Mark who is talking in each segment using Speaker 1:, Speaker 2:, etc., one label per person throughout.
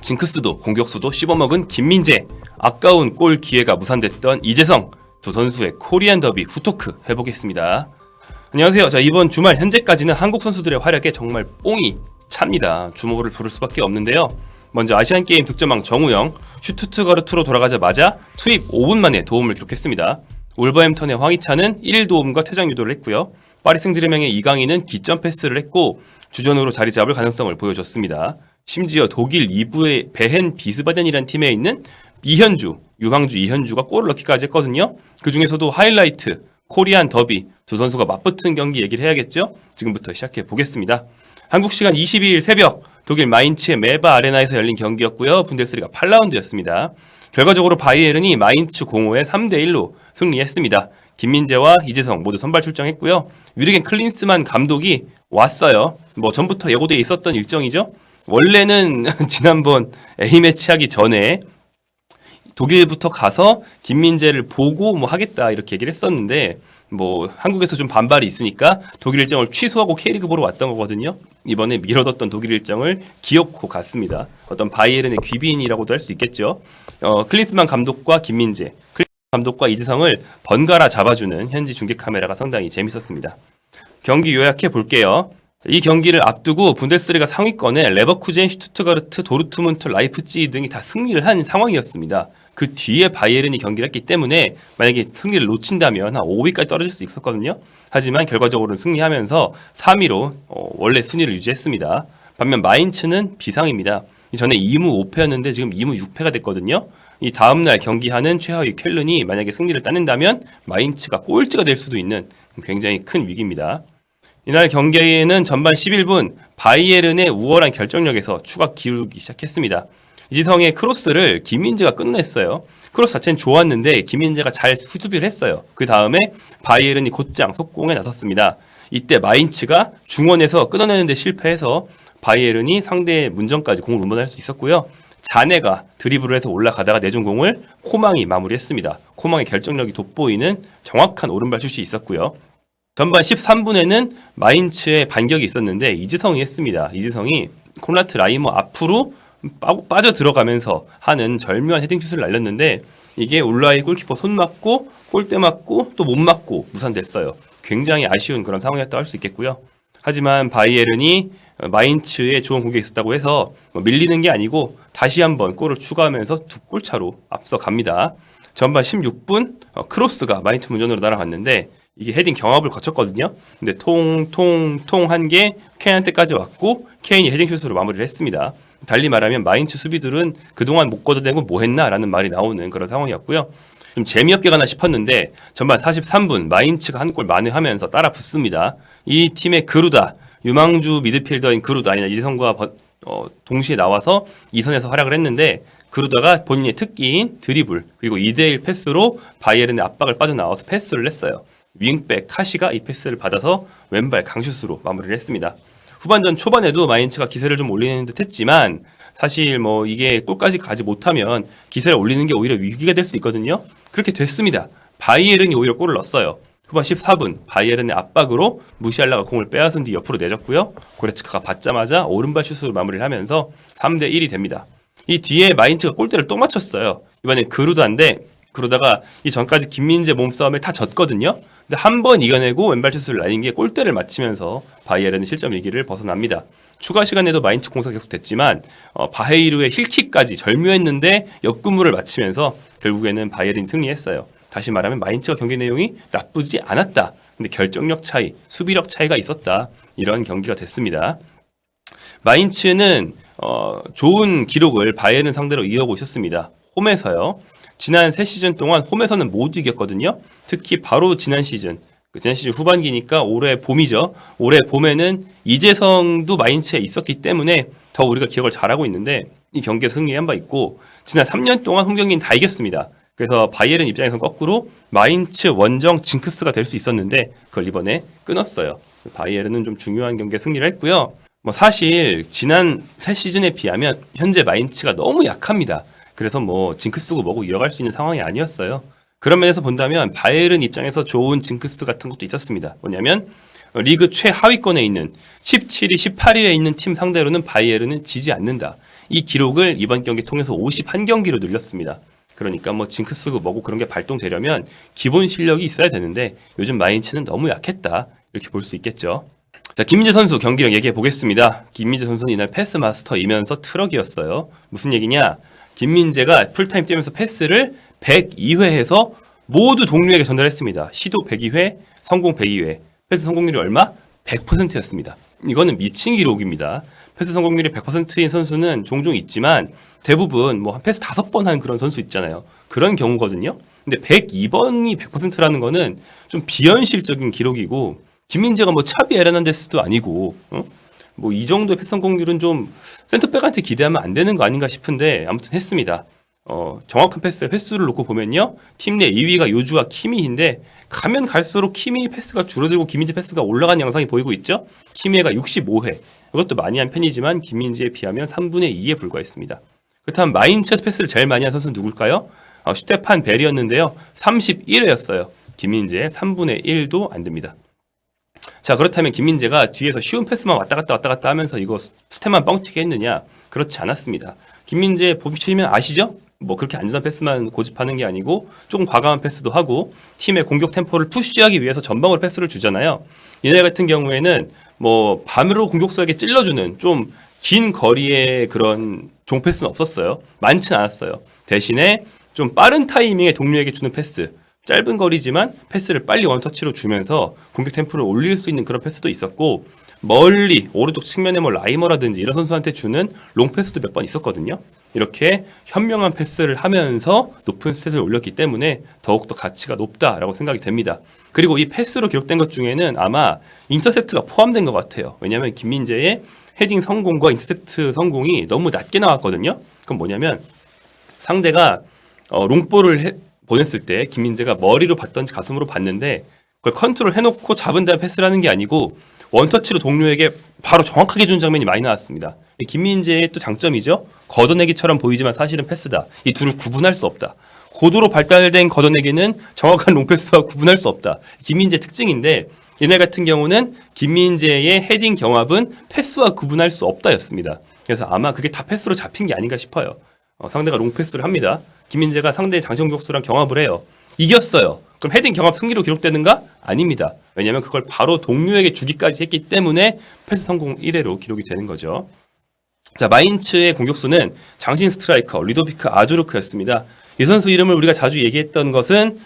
Speaker 1: 징크스도 공격수도 씹어먹은 김민재, 아까운 골 기회가 무산됐던 이재성, 두 선수의 코리안 더비 후토크 해보겠습니다. 안녕하세요. 자, 이번 주말 현재까지는 한국 선수들의 활약에 정말 뽕이 찹니다. 주목을 부를 수밖에 없는데요. 먼저 아시안게임 득점왕 정우영, 슈투트가르트로 돌아가자마자 투입 5분 만에 도움을 기록했습니다. 울버햄턴의 황희찬은 1일 도움과 퇴장 유도를 했고요. 파리 생제르맹의 이강인은 기점 패스를 했고 주전으로 자리 잡을 가능성을 보여줬습니다. 심지어 독일 2부의 베헨 비스바덴이라는 팀에 있는 유망주 이현주가 골을 넣기까지 했거든요. 그 중에서도 하이라이트, 코리안 더비 두 선수가 맞붙은 경기 얘기를 해야겠죠? 지금부터 시작해 보겠습니다. 한국 시간 22일 새벽 독일 마인츠의 메바 아레나에서 열린 경기였고요. 분데스리가 8라운드였습니다. 결과적으로 바이에른이 마인츠 05에 3대1로 승리했습니다. 김민재와 이재성 모두 선발 출장했고요. 위르겐 클린스만 감독이 왔어요. 전부터 예고되어 있었던 일정이죠. 원래는 지난번 A매치 하기 전에 독일부터 가서 김민재를 보고 하겠다 이렇게 얘기를 했었는데 한국에서 좀 반발이 있으니까 독일 일정을 취소하고 K리그 보러 왔던 거거든요. 이번에 미뤄뒀던 독일 일정을 기어코 갔습니다. 어떤 바이에른의 귀빈이라고도 할 수 있겠죠. 클린스만 감독과 김민재, 감독과 이재성을 번갈아 잡아주는 현지 중계 카메라가 상당히 재밌었습니다. 경기 요약해 볼게요. 이 경기를 앞두고 분데스리가 상위권에 레버쿠젠, 슈투트가르트, 도르트문트, 라이프치히 등이 다 승리를 한 상황이었습니다. 그 뒤에 바이에른이 경기를 했기 때문에 만약에 승리를 놓친다면 한 5위까지 떨어질 수 있었거든요. 하지만 결과적으로는 승리하면서 3위로 원래 순위를 유지했습니다. 반면 마인츠는 비상입니다. 전에 2무 5패였는데 지금 2무 6패가 됐거든요. 이 다음날 경기하는 최하위 쾰른이 만약에 승리를 따낸다면 마인츠가 꼴찌가 될 수도 있는 굉장히 큰 위기입니다. 이날 경기에는 전반 11분 바이에른의 우월한 결정력에서 추가 기울기 시작했습니다. 이지성의 크로스를 김민재가 끝냈어요. 크로스 자체는 좋았는데 김민재가 잘 수비를 했어요. 그 다음에 바이에른이 곧장 속공에 나섰습니다. 이때 마인츠가 중원에서 끊어내는데 실패해서 바이에른이 상대의 문전까지 공을 운반할 수 있었고요. 자네가 드리블을 해서 올라가다가 내준 공을 코망이 마무리했습니다. 코망의 결정력이 돋보이는 정확한 오른발 슛이 있었고요. 전반 13분에는 마인츠의 반격이 있었는데 이지성이 했습니다. 이지성이 콘라트 라이머 앞으로 빠져 들어가면서 하는 절묘한 헤딩슛을 날렸는데 이게 울라이 골키퍼 손 맞고 골대 맞고 또 못 맞고 무산됐어요. 굉장히 아쉬운 그런 상황이었다고 할 수 있겠고요. 하지만 바이에른이 마인츠에 좋은 공격이 있었다고 해서 밀리는 게 아니고 다시 한번 골을 추가하면서 2골 차로 앞서갑니다. 전반 16분 크로스가 마인츠 문전으로 날아갔는데 이게 헤딩 경합을 거쳤거든요. 근데 통 한 게 케인한테까지 왔고 케인이 헤딩슛으로 마무리를 했습니다. 달리 말하면 마인츠 수비들은 그동안 못 걷어내고 뭐 했나 라는 말이 나오는 그런 상황이었고요. 좀 재미없게 가나 싶었는데 전반 43분 마인츠가 한 골 만회하면서 따라 붙습니다. 이 팀의 그루다, 유망주 미드필더인 그루다, 이재성과 동시에 나와서 2선에서 활약을 했는데 그루다가 본인의 특기인 드리블 그리고 2대1 패스로 바이에른의 압박을 빠져나와서 패스를 했어요. 윙백 카시가 이 패스를 받아서 왼발 강슛으로 마무리를 했습니다. 후반전 초반에도 마인츠가 기세를 좀 올리는 듯 했지만 사실 이게 골까지 가지 못하면 기세를 올리는 게 오히려 위기가 될 수 있거든요. 그렇게 됐습니다. 바이에른이 오히려 골을 넣었어요. 후반 14분 바이에른의 압박으로 무시알라가 공을 빼앗은 뒤 옆으로 내줬고요. 고레츠카가 받자마자 오른발 슛으로 마무리를 하면서 3대1이 됩니다. 이 뒤에 마인츠가 골대를 또 맞췄어요. 이번엔 그루다인데 그러다가 이 전까지 김민재 몸싸움을 다 졌거든요. 근데 한 번 이겨내고 왼발 슛을 날린 게 골대를 맞히면서 바이에른의 실점 위기를 벗어납니다. 추가 시간에도 마인츠 공사 계속됐지만 바헤이르의 힐킥까지 절묘했는데 역근무를 마치면서 결국에는 바이에른이 승리했어요. 다시 말하면 마인츠가 경기 내용이 나쁘지 않았다. 근데 결정력 차이, 수비력 차이가 있었다. 이런 경기가 됐습니다. 마인츠는 좋은 기록을 바이에른 상대로 이어오고 있었습니다. 홈에서요. 지난 3시즌 동안 홈에서는 모두 이겼거든요. 특히 바로 지난 시즌 후반기니까 올해 봄이죠. 올해 봄에는 이재성도 마인츠에 있었기 때문에 더 우리가 기억을 잘하고 있는데 이 경기에 승리한 바 있고 지난 3년 동안 홈 경기는 다 이겼습니다. 그래서 바이에른 입장에서는 거꾸로 마인츠 원정 징크스가 될 수 있었는데 그걸 이번에 끊었어요. 바이에른은 좀 중요한 경기에 승리를 했고요. 사실 지난 3시즌에 비하면 현재 마인츠가 너무 약합니다. 그래서 징크스고 뭐고 이어갈 수 있는 상황이 아니었어요. 그런 면에서 본다면 바이에른 입장에서 좋은 징크스 같은 것도 있었습니다. 뭐냐면 리그 최하위권에 있는 17위, 18위에 있는 팀 상대로는 바이에른은 지지 않는다. 이 기록을 이번 경기 통해서 51경기로 늘렸습니다. 그러니까 뭐 징크스고 뭐고 그런 게 발동되려면 기본 실력이 있어야 되는데 요즘 마인츠는 너무 약했다. 이렇게 볼 수 있겠죠. 자, 김민재 선수 경기력 얘기해 보겠습니다. 김민재 선수는 이날 패스 마스터이면서 트럭이었어요. 무슨 얘기냐? 김민재가 풀타임 뛰면서 패스를 102회에서 모두 동료에게 전달했습니다. 시도 102회, 성공 102회. 패스 성공률이 얼마? 100%였습니다. 이거는 미친 기록입니다. 패스 성공률이 100%인 선수는 종종 있지만 대부분 뭐 패스 5번 한 그런 선수 있잖아요. 그런 경우거든요. 근데 102번이 100%라는 거는 좀 비현실적인 기록이고 김민재가 뭐 차비 에르난데스도 아니고 뭐 이 정도의 패스 성공률은 좀 센터백한테 기대하면 안 되는 거 아닌가 싶은데 아무튼 했습니다. 정확한 패스 횟수를 놓고 보면요. 팀 내 2위가 요주와 키미히인데 가면 갈수록 키미 패스가 줄어들고 김민재 패스가 올라간 양상이 보이고 있죠. 키미가 65회. 이것도 많이 한 편이지만 김민재에 비하면 3분의 2에 불과했습니다. 그렇다면 마인츠에서 패스를 제일 많이 한 선수는 누굴까요? 슈테판 벨이었는데요. 31회였어요. 김민재의 3분의 1도 안 됩니다. 자, 그렇다면 김민재가 뒤에서 쉬운 패스만 왔다 갔다 하면서 이거 스텝만 뻥튀기 했느냐? 그렇지 않았습니다. 김민재 보시면 아시죠? 뭐 그렇게 안전한 패스만 고집하는 게 아니고 조금 과감한 패스도 하고 팀의 공격 템포를 푸시하기 위해서 전방으로 패스를 주잖아요. 얘네 같은 경우에는 뭐 밤으로 공격수에게 찔러주는 좀 긴 거리의 그런 종패스는 없었어요. 많지는 않았어요. 대신에 좀 빠른 타이밍에 동료에게 주는 패스, 짧은 거리지만 패스를 빨리 원터치로 주면서 공격 템포를 올릴 수 있는 그런 패스도 있었고 멀리 오른쪽 측면에 뭐 라이머라든지 이런 선수한테 주는 롱패스도 몇 번 있었거든요. 이렇게 현명한 패스를 하면서 높은 스탯을 올렸기 때문에 더욱더 가치가 높다라고 생각이 됩니다. 그리고 이 패스로 기록된 것 중에는 아마 인터셉트가 포함된 것 같아요. 왜냐하면 김민재의 헤딩 성공과 인터셉트 성공이 너무 낮게 나왔거든요. 그건 뭐냐면 상대가 롱볼을 보냈을 때 김민재가 머리로 받던지 가슴으로 받는데 그걸 컨트롤 해놓고 잡은 다음에 패스를 하는 게 아니고 원터치로 동료에게 바로 정확하게 준 장면이 많이 나왔습니다. 김민재의 또 장점이죠. 걷어내기처럼 보이지만 사실은 패스다. 이 둘을 구분할 수 없다. 고도로 발달된 걷어내기는 정확한 롱패스와 구분할 수 없다. 김민재 특징인데 얘네 같은 경우는 김민재의 헤딩 경합은 패스와 구분할 수 없다였습니다. 그래서 아마 그게 다 패스로 잡힌 게 아닌가 싶어요. 상대가 롱패스를 합니다. 김민재가 상대의 장신 공격수랑 경합을 해요. 이겼어요. 그럼 헤딩 경합 승리로 기록되는가? 아닙니다. 왜냐하면 그걸 바로 동료에게 주기까지 했기 때문에 패스 성공 1회로 기록이 되는 거죠. 자, 마인츠의 공격수는 장신 스트라이커 리도비크 아조르크였습니다. 이 선수 이름을 우리가 자주 얘기했던 것은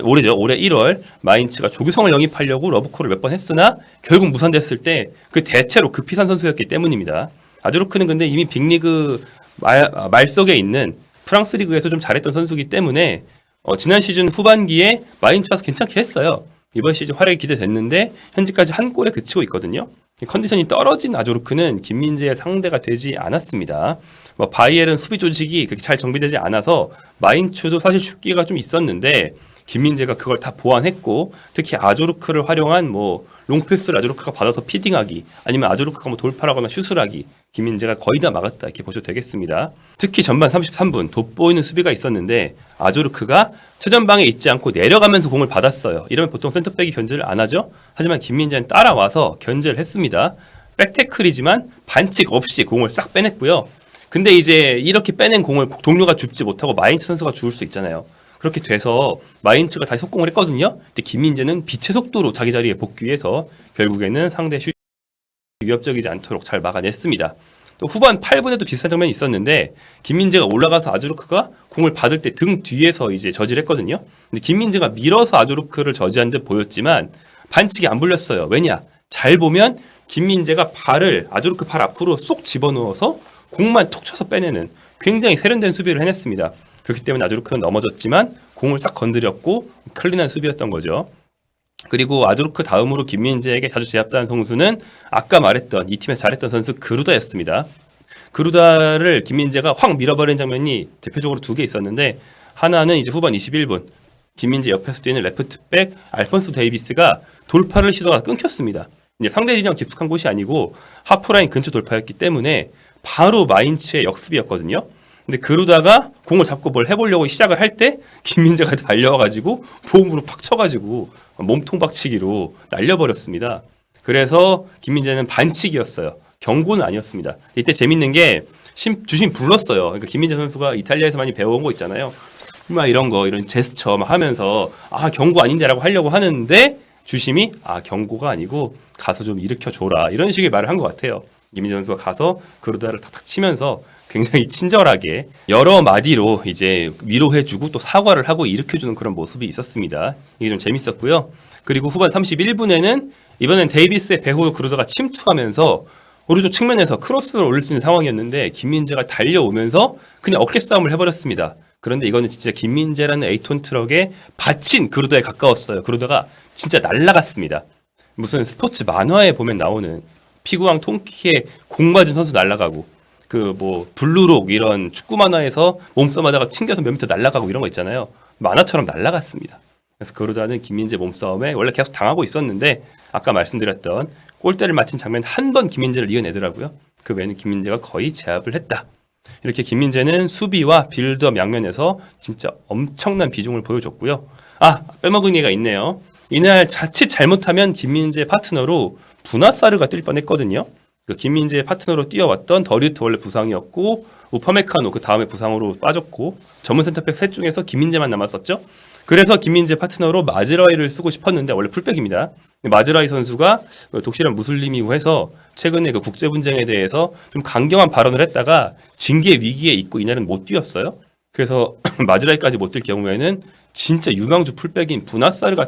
Speaker 1: 올해죠. 올해 1월 마인츠가 조규성을 영입하려고 러브콜을 몇 번 했으나 결국 무산됐을 때 그 대체로 급히 산 선수였기 때문입니다. 아조르크는 근데 이미 빅리그 말석에 있는 프랑스 리그에서 좀 잘했던 선수이기 때문에 지난 시즌 후반기에 마인츠 와서 괜찮게 했어요. 이번 시즌 활약이 기대됐는데 현재까지 한 골에 그치고 있거든요. 컨디션이 떨어진 아조르크는 김민재의 상대가 되지 않았습니다. 바이에른 수비 조직이 그렇게 잘 정비되지 않아서 마인츠도 사실 쉽기가 좀 있었는데 김민재가 그걸 다 보완했고 특히 아조르크를 활용한 롱패스를 아조르크가 받아서 피딩하기 아니면 아조르크가 돌파하거나 슛을 하기 김민재가 거의 다 막았다 이렇게 보셔도 되겠습니다. 특히 전반 33분 돋보이는 수비가 있었는데 아조르크가 최전방에 있지 않고 내려가면서 공을 받았어요. 이러면 보통 센터백이 견제를 안 하죠. 하지만 김민재는 따라와서 견제를 했습니다. 백태클이지만 반칙 없이 공을 싹 빼냈고요. 근데 이제 이렇게 빼낸 공을 동료가 줍지 못하고 마인츠 선수가 주울 수 있잖아요. 그렇게 돼서 마인츠가 다시 속공을 했거든요. 근데 김민재는 빛의 속도로 자기 자리에 복귀해서 결국에는 상대 슛이 위협적이지 않도록 잘 막아냈습니다. 또 후반 8분에도 비슷한 장면이 있었는데 김민재가 올라가서 아조르크가 공을 받을 때 등 뒤에서 이제 저지를 했거든요. 근데 김민재가 밀어서 아조르크를 저지한 듯 보였지만 반칙이 안 불렸어요. 왜냐? 잘 보면 김민재가 발을 아조르크 발 앞으로 쏙 집어넣어서 공만 톡 쳐서 빼내는 굉장히 세련된 수비를 해냈습니다. 그렇기 때문에 아조르크는 넘어졌지만 공을 싹 건드렸고 클린한 수비였던 거죠. 그리고 아조르크 다음으로 김민재에게 자주 제압당한 선수는 아까 말했던 이 팀에서 잘했던 선수 그루다였습니다. 그루다를 김민재가 확 밀어버린 장면이 대표적으로 2개 있었는데 하나는 이제 후반 21분 김민재 옆에서 뛰는 레프트백 알폰소 데이비스가 돌파를 시도하다 끊겼습니다. 이제 상대 진영 깊숙한 곳이 아니고 하프라인 근처 돌파였기 때문에 바로 마인츠의 역습이었거든요. 근데 그러다가 공을 잡고 뭘 해보려고 시작을 할 때 김민재가 달려와가지고 보험으로 팍 쳐가지고 몸통 박치기로 날려버렸습니다. 그래서 김민재는 반칙이었어요. 경고는 아니었습니다. 이때 재밌는 게 주심 불렀어요. 그러니까 김민재 선수가 이탈리아에서 많이 배워온 거 있잖아요. 막 이런 제스처 막 하면서 경고 아닌데라고 하려고 하는데 주심이 경고가 아니고 가서 좀 일으켜 줘라 이런 식의 말을 한 것 같아요. 김민재 선수가 가서 그루다를 탁탁 치면서 굉장히 친절하게 여러 마디로 이제 위로해주고 또 사과를 하고 일으켜주는 그런 모습이 있었습니다. 이게 좀 재밌었고요. 그리고 후반 31분에는 이번엔 데이비스의 배후 그루다가 침투하면서 오른쪽 측면에서 크로스를 올릴 수 있는 상황이었는데 김민재가 달려오면서 그냥 어깨 싸움을 해버렸습니다. 그런데 이거는 진짜 김민재라는 8톤 트럭에 받친 그루다에 가까웠어요. 그루다가 진짜 날아갔습니다. 무슨 스포츠 만화에 보면 나오는 피구왕 통키에 공 맞은 선수 날아가고 블루록 이런 축구 만화에서 몸싸움하다가 튕겨서 몇 미터 날아가고 이런 거 있잖아요. 만화처럼 날아갔습니다. 그래서 그루다는 김민재 몸싸움에 원래 계속 당하고 있었는데 아까 말씀드렸던 골대를 맞힌 장면 한 번 김민재를 이겨내더라고요. 그 외에는 김민재가 거의 제압을 했다. 이렇게 김민재는 수비와 빌드업 양면에서 진짜 엄청난 비중을 보여줬고요. 빼먹은 얘기가 있네요. 이날 자칫 잘못하면 김민재 파트너로 부나사르가 뛸 뻔했거든요. 그 김민재의 파트너로 뛰어왔던 더리우트 원래 부상이었고 우파메카노 그 다음에 부상으로 빠졌고 전문 센터백 셋 중에서 김민재만 남았었죠. 그래서 김민재 파트너로 마즈라이를 쓰고 싶었는데 원래 풀백입니다. 마즈라이 선수가 독실한 무슬림이고 해서 최근에 그 국제 분쟁에 대해서 좀 강경한 발언을 했다가 징계 위기에 있고 이날은 못 뛰었어요. 그래서 마즈라이까지 못 뛸 경우에는 진짜 유망주 풀백인 부나사르가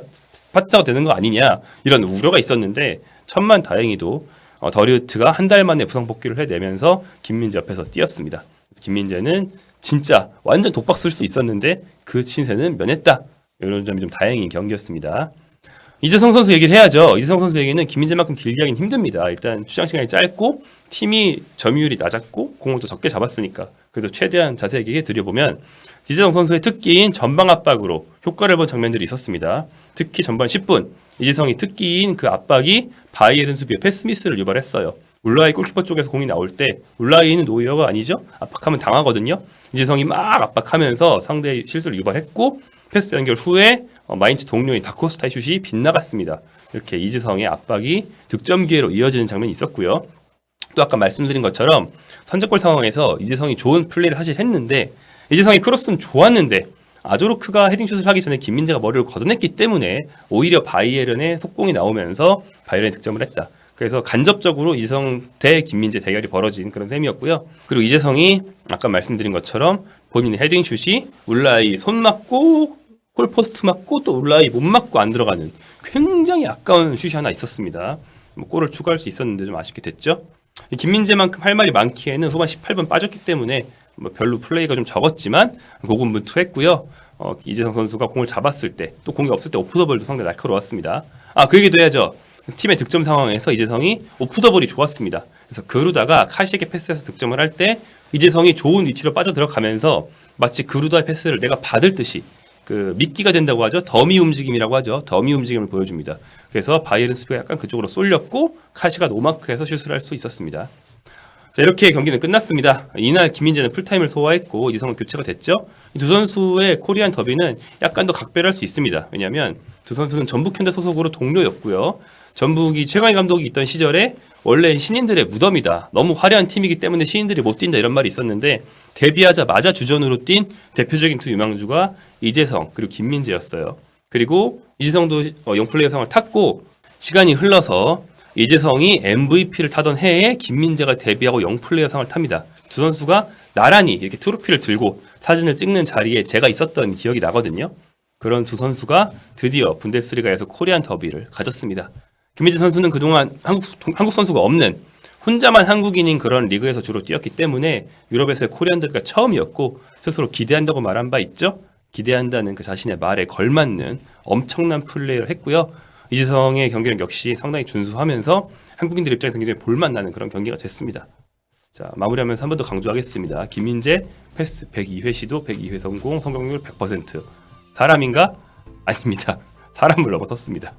Speaker 1: 파트너가 되는 거 아니냐 이런 우려가 있었는데 천만 다행히도 더리우트가 한 달 만에 부상 복귀를 해내면서 김민재 옆에서 뛰었습니다. 김민재는 진짜 완전 독박 쓸 수 있었는데 그 신세는 면했다. 이런 점이 좀 다행인 경기였습니다. 이재성 선수 얘기를 해야죠. 이재성 선수 얘기는 김민재만큼 길게 하긴 힘듭니다. 일단 출장 시간이 짧고 팀이 점유율이 낮았고 공을 또 적게 잡았으니까 그래도 최대한 자세하게 해드려보면 이재성 선수의 특기인 전방 압박으로 효과를 본 장면들이 있었습니다. 특히 전반 10분 이재성이 특기인 그 압박이 바이에른 수비의 패스 미스를 유발했어요. 울라이 골키퍼 쪽에서 공이 나올 때 울라이는 노이어가 아니죠? 압박하면 당하거든요. 이재성이 막 압박하면서 상대의 실수를 유발했고 패스 연결 후에 마인츠 동료인 다코스타의 슛이 빗나갔습니다. 이렇게 이재성의 압박이 득점 기회로 이어지는 장면이 있었고요. 또 아까 말씀드린 것처럼 선제골 상황에서 이재성이 좋은 플레이를 사실 했는데 이재성이 크로스는 좋았는데 아조르크가 헤딩슛을 하기 전에 김민재가 머리를 걷어냈기 때문에 오히려 바이에른의 속공이 나오면서 바이에른이 득점을 했다. 그래서 간접적으로 이재성 대 김민재 대결이 벌어진 그런 셈이었고요. 그리고 이재성이 아까 말씀드린 것처럼 본인의 헤딩슛이 울라이 손 맞고 골포스트 맞고 또 울라이 못 맞고 안 들어가는 굉장히 아까운 슛이 하나 있었습니다. 골을 추가할 수 있었는데 좀 아쉽게 됐죠. 김민재만큼 할 말이 많기에는 후반 18분 빠졌기 때문에 별로 플레이가 좀 적었지만 고군분투했고요. 이재성 선수가 공을 잡았을 때 또 공이 없을 때 오프더볼도 상당히 날카로웠습니다. 그 얘기도 해야죠. 팀의 득점 상황에서 이재성이 오프더볼이 좋았습니다. 그래서 그루다가 카시에게 패스해서 득점을 할 때 이재성이 좋은 위치로 빠져들어가면서 마치 그루다의 패스를 내가 받을 듯이 미끼가 된다고 하죠. 더미 움직임이라고 하죠. 더미 움직임을 보여줍니다. 그래서 바이에른 수비가 약간 그쪽으로 쏠렸고 카시가 노마크해서 슛을 할 수 있었습니다. 자, 이렇게 경기는 끝났습니다. 이날 김민재는 풀타임을 소화했고 이재성은 교체가 됐죠. 이 두 선수의 코리안 더비는 약간 더 각별할 수 있습니다. 왜냐하면 두 선수는 전북 현대 소속으로 동료였고요. 전북이 최강희 감독이 있던 시절에 원래 신인들의 무덤이다. 너무 화려한 팀이기 때문에 신인들이 못 뛴다 이런 말이 있었는데 데뷔하자마자 주전으로 뛴 대표적인 두 유망주가 이재성 그리고 김민재였어요. 그리고 이재성도 영플레이어 상을 탔고 시간이 흘러서 이재성이 MVP를 타던 해에 김민재가 데뷔하고 영플레이어 상을 탑니다. 두 선수가 나란히 이렇게 트로피를 들고 사진을 찍는 자리에 제가 있었던 기억이 나거든요. 그런 두 선수가 드디어 분데스리가에서 코리안 더비를 가졌습니다. 김민재 선수는 그동안 한국 선수가 없는 혼자만 한국인인 그런 리그에서 주로 뛰었기 때문에 유럽에서의 코리안 더비가 처음이었고 스스로 기대한다고 말한 바 있죠. 기대한다는 그 자신의 말에 걸맞는 엄청난 플레이를 했고요. 이재성의 경기력 역시 상당히 준수하면서 한국인들 입장에서 굉장히 볼만나는 그런 경기가 됐습니다. 자, 마무리하면서 한 번 더 강조하겠습니다. 김민재 패스 102회 시도 102회 성공 성공률 100%. 사람인가? 아닙니다. 사람을 넘어섰습니다.